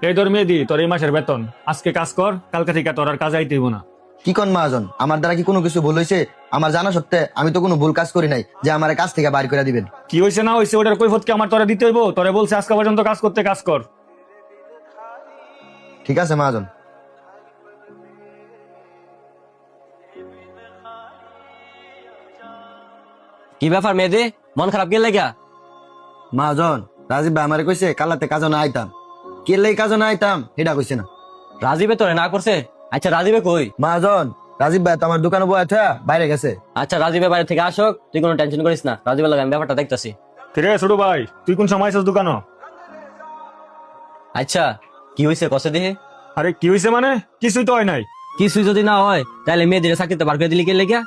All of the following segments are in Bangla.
এই ধর মেহেদি, তোর এই মাসের বেতন। আজকে কাজ কর, কালকে থেকে তোর আর কাজ আইতে হইব না। কি কোন মহাজন, আমার দ্বারা কি কোনো কিছু ভুল হয়েছে? আমার জানা সত্ত্বে আমি তো কোনো ভুল কাজ করি নাই যে আমার কাজ থেকে বাইর করে দিবেন। কি হয়েছে না হয়েছে ওটার কৈফিয়ত কি আমার তোরে দিতে হইব? তোরে বলছে আজকে পর্যন্ত কাজ করতে, কাজ কর। ঠিক আছে মহাজন। কি ব্যাপার মেয়েদে, মন খারাপ কে লাগা? মহাজন, রাজীব ভাই আমারে কইছে কালাতে কাজও না আইতাম। কে লাই কাজও না আইতাম এটা কইছে না। রাজীবে তোরে না করছে? আচ্ছা রাজীবে কই? মহাজন, রাজীব ভাই তো আমার দোকানে বয়ে বাইরে গেছে। আচ্ছা রাজীবের বাইরে থেকে আসুক, তুই কোনো টেনশন করিস না, রাজীবের লাগে আমি ব্যাপারটা দেখতেছি। কিরে ছোট ভাই, তুই কোন সময় আছিস দোকানো? আচ্ছা কি হয়েছে কষে দেহে? আরে কি হয়েছে মানে? কিছুই তো হয় নাই। কিছুই যদি না হয় তাহলে মেয়েদের চাকরিতে বার করে দিলি কে লেগা?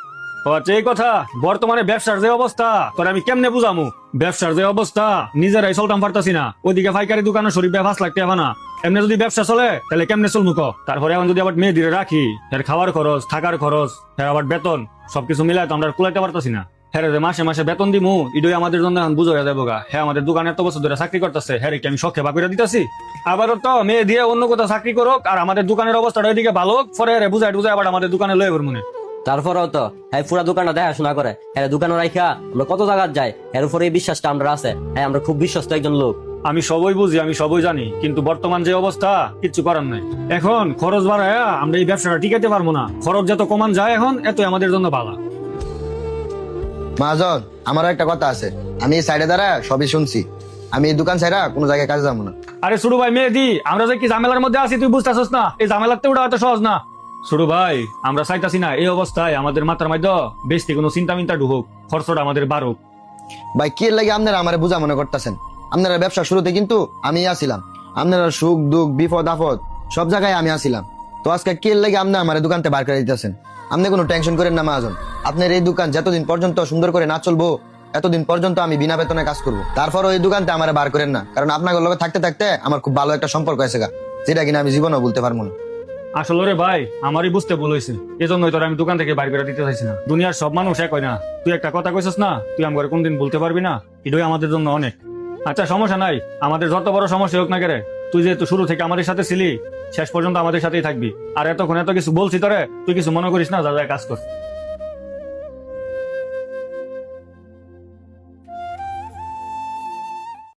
ও আচ্ছা, এই কথা। বর্তমানে ব্যবসার যে অবস্থা তোর আমি কেমনে বুঝামু? ব্যবসার যে অবস্থা নিজেরাই চলতাম পারতাছি না। ওইদিকে পাইকারি দোকানে শরীফ ভাই 5 লাখ টাকা না। এমনি যদি ব্যবসা চলে তাহলে কেমনে চলমু ক? তারপরে এখন যদি আবার মেয়ে দিয়ে রাখি, এর খাওয়ার খরচ, থাকার খরচ, এর আবার বেতন, সবকিছু মিলাই তো আমরা কুলাইতে পারতাছি না। হ্যাঁ যে মাসে মাসে বেতন দিমু, ইডই আমাদের জন্য এখন বুঝ হয়ে যাবো গা। হ্যাঁ আমাদের দোকানে এত বছর ধরে চাকরি করতেছে, হ্যাঁ কি আমি শখে বাকিরা দিতেছি? আবারও তো মেয়ে দিয়ে অন্য কোথাও চাকরি করুক আর আমাদের দোকানের অবস্থাটা ওইদিকে ভালো হোক, পরে বুঝাই বুঝাই আবার আমাদের দোকানে লয়ে মনে। তারপরেও তো হ্যাঁ পুরা দোকানটা দেখাশোনা করে, হ্যাঁ দোকানে রাখা আমরা কত জায়গায় যাই, এর উপরে এই বিশ্বাসটা আমরা আছে। হ্যাঁ আমরা খুব বিশ্বস্ত একজন লোক। আমি সবই বুঝি, আমি সবই জানি, কিন্তু বর্তমান যে অবস্থা কিচ্ছু করার নাই। এখন খরচ বাড়ায় আমরা এই ব্যবসাটা টিকাতে পারবো না। খরচ যত কমান যায় এখন এতই আমাদের জন্য ভালো। মহাজন, আমারও একটা কথা আছে। আমি এই সাইডে দ্বারা সবই শুনছি। আমি এই দোকান ছাইরা কোনো জায়গায় কাজে যাবো না। আরে শুরু ভাই মেহেদি, আমরা যে কি ঝামেলার মধ্যে আছি তুই বুঝতেছস না? এই ঝামেলাতে ওটা এত সহজ না। শুরু ভাই, আমরা চাইতাছি না এই অবস্থায় আমাদের মাথার মধ্যে বেশি কোনো চিন্তা মিন্তা ঢুকুক, খরচটা আমাদের বাড়ুক। ভাই কি লাগে আপনারা আমারে বোঝা মনে করতেছেন? আপনারা ব্যবসা শুরুতে কিন্তু আমি আসিলাম। আপনারা সুখ দুঃখ বিপদ আপদ সব জায়গায় আমি আসিলাম। তো আজকে কি লাগে আপনি আমার দোকানতে বার করে দিতেছেন? আপনি কোনো টেনশন করেন না মহাজন। আপনার এই দোকান যতদিন পর্যন্ত সুন্দর করে না চলবো এতদিন পর্যন্ত আমি বিনা বেতনে কাজ করবো। তারপর ওই দোকানতে আমার বার করেন না, কারণ আপনার লগে থাকতে থাকতে আমার খুব ভালো একটা সম্পর্ক আছে গা, যেটা কিনা আমি জীবনেও বলতে পারবো না। আসলে রে ভাই, আমারই বুঝতে ভুল হয়েছে, এজন্যই তোর আমি দোকান থেকে বাইর করে দিতে চাইছি না। দুনিয়ার সব মানুষ এক হয় না। তুই একটা কথা কইছিস না, তুই আমার কোনদিন বলতে পারবি না, এটাই আমাদের জন্য অনেক। আচ্ছা সমস্যা নাই, আমাদের যত বড় সমস্যা হোক না কেরে, তুই যেহেতু শুরু থেকে আমাদের সাথে ছিলি, শেষ পর্যন্ত আমাদের সাথেই থাকবি। আর এতক্ষণ এত কিছু বলছি তোরে, তুই কিছু মনে করিস না, যা যা কাজ কর।